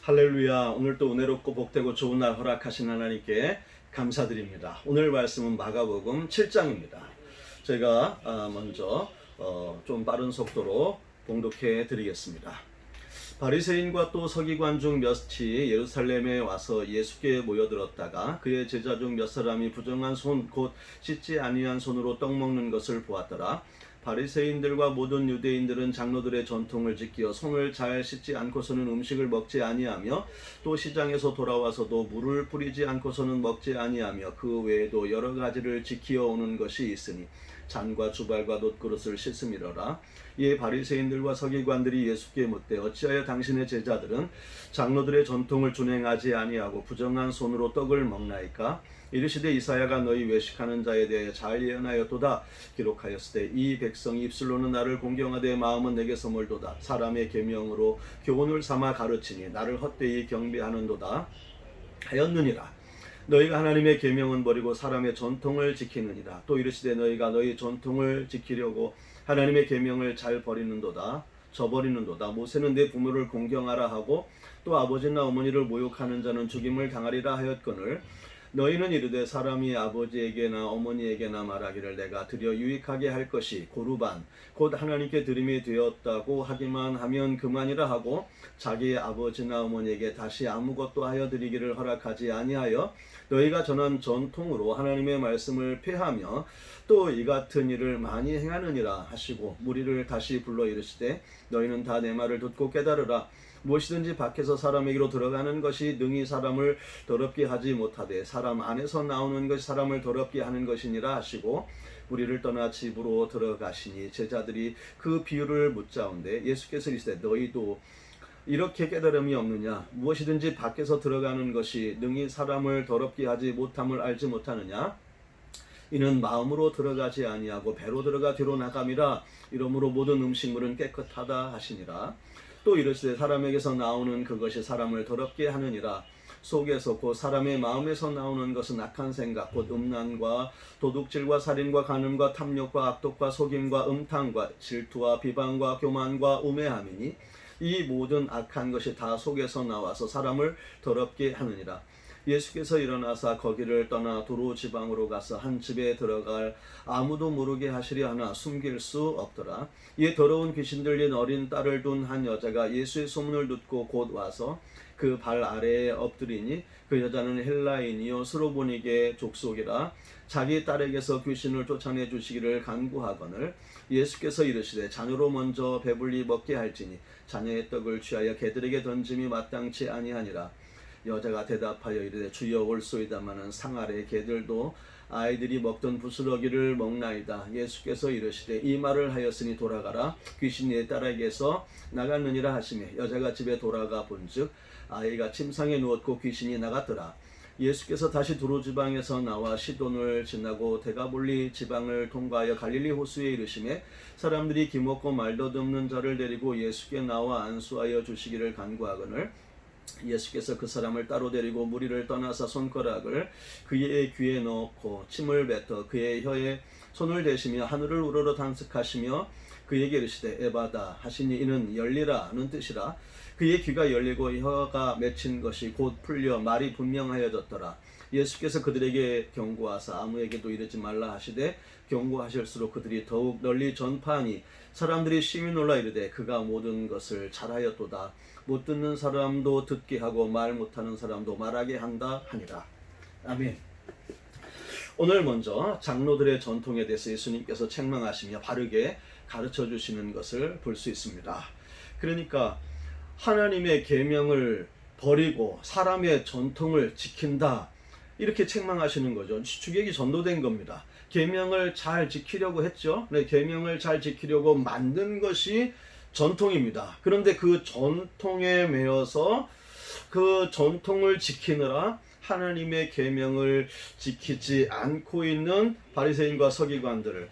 할렐루야. 오늘도 은혜롭고 복되고 좋은 날 허락하신 하나님께 감사드립니다. 오늘 말씀은 마가복음 7장입니다. 제가 먼저 좀 빠른 속도로 봉독해 드리겠습니다. 바리새인과 또 서기관 중 몇이 예루살렘에 와서 예수께 모여들었다가 그의 제자 중 몇 사람이 부정한 손 곧 씻지 아니한 손으로 떡 먹는 것을 보았더라. 바리새인들과 모든 유대인들은 장로들의 전통을 지키어 손을 잘 씻지 않고서는 음식을 먹지 아니하며 또 시장에서 돌아와서도 물을 뿌리지 않고서는 먹지 아니하며 그 외에도 여러 가지를 지키어 오는 것이 있으니 잔과 주발과 놋그릇을 씻음이러라. 이에 바리새인들과 서기관들이 예수께 묻되 어찌하여 당신의 제자들은 장로들의 전통을 준행하지 아니하고 부정한 손으로 떡을 먹나이까? 이르시되 이사야가 너희 외식하는 자에 대해 잘 예언하였도다. 기록하였으되 이 백성이 입술로는 나를 공경하되 마음은 내게서 멀도다. 사람의 계명으로 교훈을 삼아 가르치니 나를 헛되이 경배하는도다 하였느니라. 너희가 하나님의 계명은 버리고 사람의 전통을 지키느니라. 또 이르시되 너희가 너희 전통을 지키려고 하나님의 계명을 잘 버리는도다. 저버리는도다. 모세는 내 부모를 공경하라 하고 또 아버지나 어머니를 모욕하는 자는 죽임을 당하리라 하였거늘 너희는 이르되 사람이 아버지에게나 어머니에게나 말하기를 내가 드려 유익하게 할 것이 고르반 곧 하나님께 드림이 되었다고 하기만 하면 그만이라 하고 자기의 아버지나 어머니에게 다시 아무것도 하여 드리기를 허락하지 아니하여 너희가 전한 전통으로 하나님의 말씀을 폐하며 또 이 같은 일을 많이 행하느니라 하시고 무리를 다시 불러 이르시되 너희는 다 내 말을 듣고 깨달으라. 무엇이든지 밖에서 사람에게로 들어가는 것이 능히 사람을 더럽게 하지 못하되 사람 안에서 나오는 것이 사람을 더럽게 하는 것이니라 하시고 우리를 떠나 집으로 들어가시니 제자들이 그 비유를 묻자온데 예수께서 이르시되 너희도 이렇게 깨달음이 없느냐? 무엇이든지 밖에서 들어가는 것이 능히 사람을 더럽게 하지 못함을 알지 못하느냐? 이는 마음으로 들어가지 아니하고 배로 들어가 뒤로 나감이라. 이러므로 모든 음식물은 깨끗하다 하시니라. 또 이르시되 사람에게서 나오는 그것이 사람을 더럽게 하느니라. 속에서 곧 사람의 마음에서 나오는 것은 악한 생각 곧 음란과 도둑질과 살인과 간음과 탐욕과 악독과 속임과 음탕과 질투와 비방과 교만과 우매함이니 이 모든 악한 것이 다 속에서 나와서 사람을 더럽게 하느니라. 예수께서 일어나사 거기를 떠나 도로 지방으로 가서 한 집에 들어갈 아무도 모르게 하시려 하나 숨길 수 없더라. 이에 더러운 귀신 들린 어린 딸을 둔 한 여자가 예수의 소문을 듣고 곧 와서 그 발 아래에 엎드리니 그 여자는 헬라인이요 스로보니게 족속이라. 자기 딸에게서 귀신을 쫓아내 주시기를 간구하거늘 예수께서 이르시되 자녀로 먼저 배불리 먹게 할지니 자녀의 떡을 취하여 개들에게 던짐이 마땅치 아니하니라. 여자가 대답하여 이르되 주여 올소이다마는 상 아래 개들도 아이들이 먹던 부스러기를 먹나이다. 예수께서 이르시되 이 말을 하였으니 돌아가라. 귀신이 내 딸에게서 나갔느니라 하시매 여자가 집에 돌아가 본즉 아이가 침상에 누웠고 귀신이 나갔더라. 예수께서 다시 두로 지방에서 나와 시돈을 지나고 데가볼리 지방을 통과하여 갈릴리 호수에 이르시매 사람들이 기먹고 말더듬는 자를 데리고 예수께 나와 안수하여 주시기를 간구하거늘 예수께서 그 사람을 따로 데리고 무리를 떠나서 손가락을 그의 귀에 넣고 침을 뱉어 그의 혀에 손을 대시며 하늘을 우러러 탄식하시며 그에게 이르시되 에바다 하시니 이는 열리라는 뜻이라. 그의 귀가 열리고 혀가 맺힌 것이 곧 풀려 말이 분명하여졌더라. 예수께서 그들에게 경고하사 아무에게도 이르지 말라 하시되 경고하실수록 그들이 더욱 널리 전파하니 사람들이 심히 놀라 이르되 그가 모든 것을 잘하였도다. 못 듣는 사람도 듣게 하고 말 못하는 사람도 말하게 한다 하니라. 아멘. 오늘 먼저 장로들의 전통에 대해서 예수님께서 책망하시며 바르게 가르쳐 주시는 것을 볼 수 있습니다. 그러니까 하나님의 계명을 버리고 사람의 전통을 지킨다 이렇게 책망하시는 거죠. 주객이 전도된 겁니다. 계명을 잘 지키려고 했죠. 네, 계명을 잘 지키려고 만든 것이 전통입니다. 그런데 그 전통에 매여서 그 전통을 지키느라 하나님의 계명을 지키지 않고 있는 바리새인과 서기관들을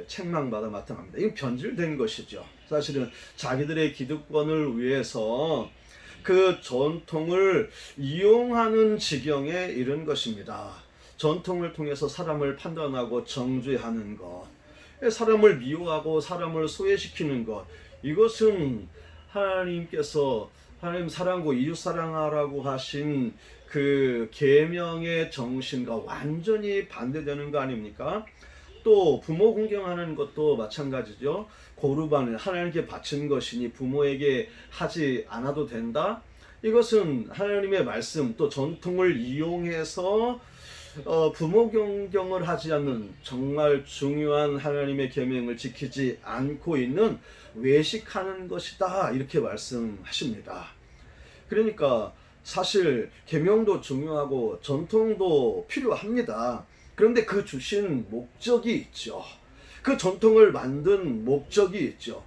책망받아 마땅합니다. 이건 변질된 것이죠. 사실은 자기들의 기득권을 위해서 그 전통을 이용하는 지경에 이른 것입니다. 전통을 통해서 사람을 판단하고 정죄하는 것, 사람을 미워하고 사람을 소외시키는 것, 이것은 하나님께서 하나님 사랑고 이웃 사랑하라고 하신 그 계명의 정신과 완전히 반대되는 거 아닙니까? 또 부모 공경하는 것도 마찬가지죠. 고르반은 하나님께 바친 것이니 부모에게 하지 않아도 된다. 이것은 하나님의 말씀 또 전통을 이용해서 부모 공경을 하지 않는 정말 중요한 하나님의 계명을 지키지 않고 있는 외식하는 것이다, 이렇게 말씀하십니다. 그러니까 사실 계명도 중요하고 전통도 필요합니다. 그런데 그 주신 목적이 있죠. 그 전통을 만든 목적이 있죠.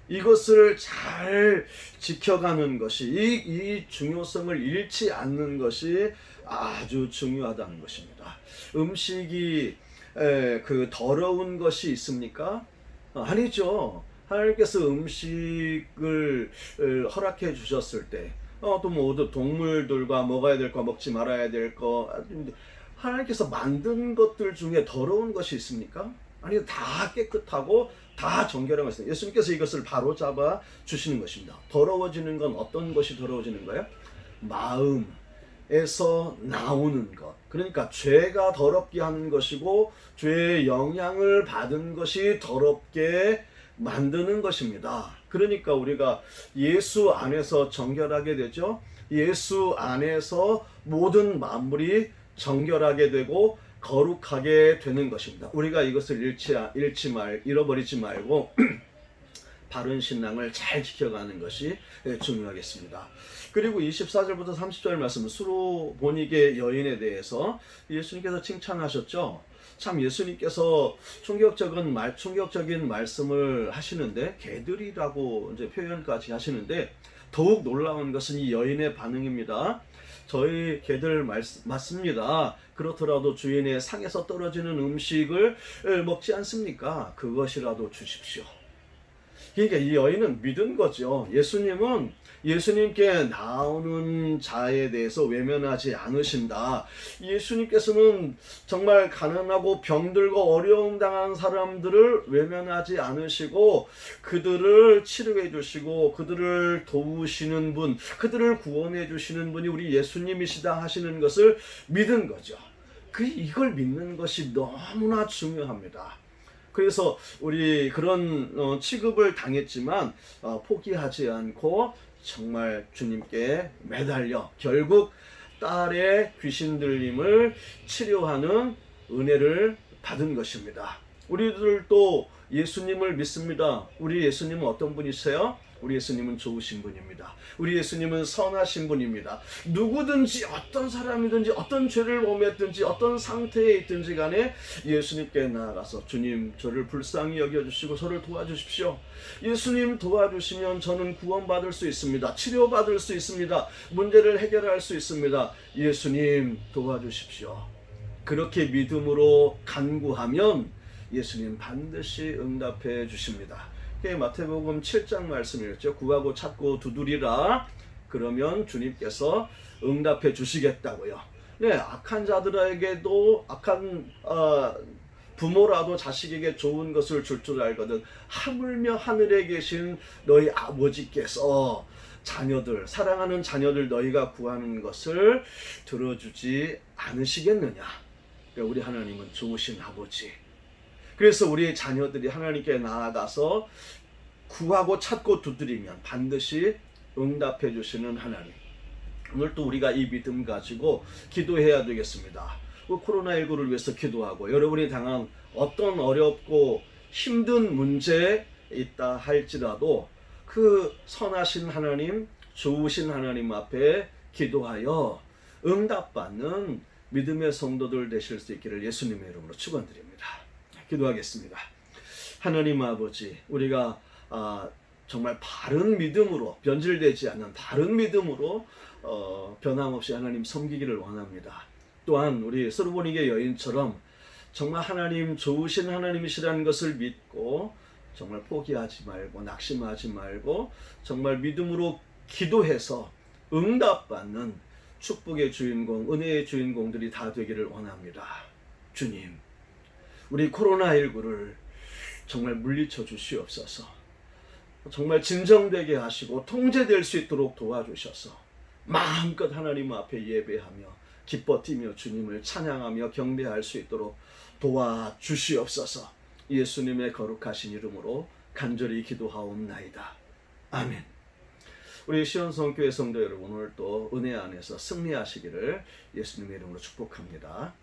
이것을 잘 지켜가는 것이, 이 중요성을 잃지 않는 것이 아주 중요하다는 것입니다. 음식이 그 더러운 것이 있습니까? 아니죠. 하나님께서 음식을 허락해 주셨을 때, 또 모두 동물들과 먹어야 될 거, 먹지 말아야 될 거, 하나님께서 만든 것들 중에 더러운 것이 있습니까? 아니, 다 깨끗하고 다 정결한 것입니다. 예수님께서 이것을 바로 잡아 주시는 것입니다. 더러워지는 건 어떤 것이 더러워지는 거예요? 마음에서 나오는 것. 그러니까 죄가 더럽게 하는 것이고 죄의 영향을 받은 것이 더럽게 만드는 것입니다. 그러니까 우리가 예수 안에서 정결하게 되죠. 예수 안에서 모든 만물이 정결하게 되고 거룩하게 되는 것입니다. 우리가 이것을 잃어버리지 말고 바른 신앙을 잘 지켜가는 것이 중요하겠습니다. 그리고 24절부터 30절 말씀은 수로보니게 여인에 대해서 예수님께서 칭찬하셨죠. 참 예수님께서 충격적인 말씀을 하시는데, 개들이라고 이제 표현까지 하시는데, 더욱 놀라운 것은 이 여인의 반응입니다. 저희 개들 맞습니다. 그렇더라도 주인의 상에서 떨어지는 음식을 먹지 않습니까? 그것이라도 주십시오. 그러니까 이 여인은 믿은 거죠. 예수님께 나오는 자에 대해서 외면하지 않으신다. 예수님께서는 정말 가난하고 병들고 어려움 당한 사람들을 외면하지 않으시고 그들을 치료해 주시고 그들을 도우시는 분, 그들을 구원해 주시는 분이 우리 예수님이시다 하시는 것을 믿은 거죠. 이걸 믿는 것이 너무나 중요합니다. 그래서 우리 그런 취급을 당했지만 포기하지 않고 정말 주님께 매달려 결국 딸의 귀신 들림을 치료하는 은혜를 받은 것입니다. 우리들도 예수님을 믿습니다. 우리 예수님은 어떤 분이세요? 우리 예수님은 좋으신 분입니다. 우리 예수님은 선하신 분입니다. 누구든지 어떤 사람이든지 어떤 죄를 범했든지 어떤 상태에 있든지 간에 예수님께 나아가서 주님, 저를 불쌍히 여겨주시고 저를 도와주십시오. 예수님 도와주시면 저는 구원받을 수 있습니다. 치료받을 수 있습니다. 문제를 해결할 수 있습니다. 예수님 도와주십시오. 그렇게 믿음으로 간구하면 예수님 반드시 응답해 주십니다. 마태복음 7장 말씀이었죠. 구하고 찾고 두드리라. 그러면 주님께서 응답해 주시겠다고요. 네, 악한 자들에게도 악한 부모라도 자식에게 좋은 것을 줄 알거든. 하물며 하늘에 계신 너희 아버지께서 사랑하는 자녀들 너희가 구하는 것을 들어주지 않으시겠느냐. 그러니까 우리 하나님은 좋으신 아버지. 그래서 우리 자녀들이 하나님께 나아가서 구하고 찾고 두드리면 반드시 응답해 주시는 하나님. 오늘 또 우리가 이 믿음 가지고 기도해야 되겠습니다. 코로나19를 위해서 기도하고 여러분이 당한 어떤 어렵고 힘든 문제에 있다 할지라도 그 선하신 하나님, 좋으신 하나님 앞에 기도하여 응답받는 믿음의 성도들 되실 수 있기를 예수님의 이름으로 축원드립니다. 기도하겠습니다. 하나님 아버지, 우리가 정말 바른 믿음으로, 변질되지 않는 바른 믿음으로 변함없이 하나님 섬기기를 원합니다. 또한 우리 수로보니게 여인처럼 정말 하나님 좋으신 하나님이시라는 것을 믿고 정말 포기하지 말고 낙심하지 말고 정말 믿음으로 기도해서 응답받는 축복의 주인공, 은혜의 주인공들이 다 되기를 원합니다. 주님, 우리 코로나19를 정말 물리쳐 주시옵소서. 정말 진정되게 하시고 통제될 수 있도록 도와주셔서 마음껏 하나님 앞에 예배하며 기뻐 뛰며 주님을 찬양하며 경배할 수 있도록 도와주시옵소서. 예수님의 거룩하신 이름으로 간절히 기도하옵나이다. 아멘. 우리 시온성교회 성도 여러분, 오늘 또 은혜 안에서 승리하시기를 예수님의 이름으로 축복합니다.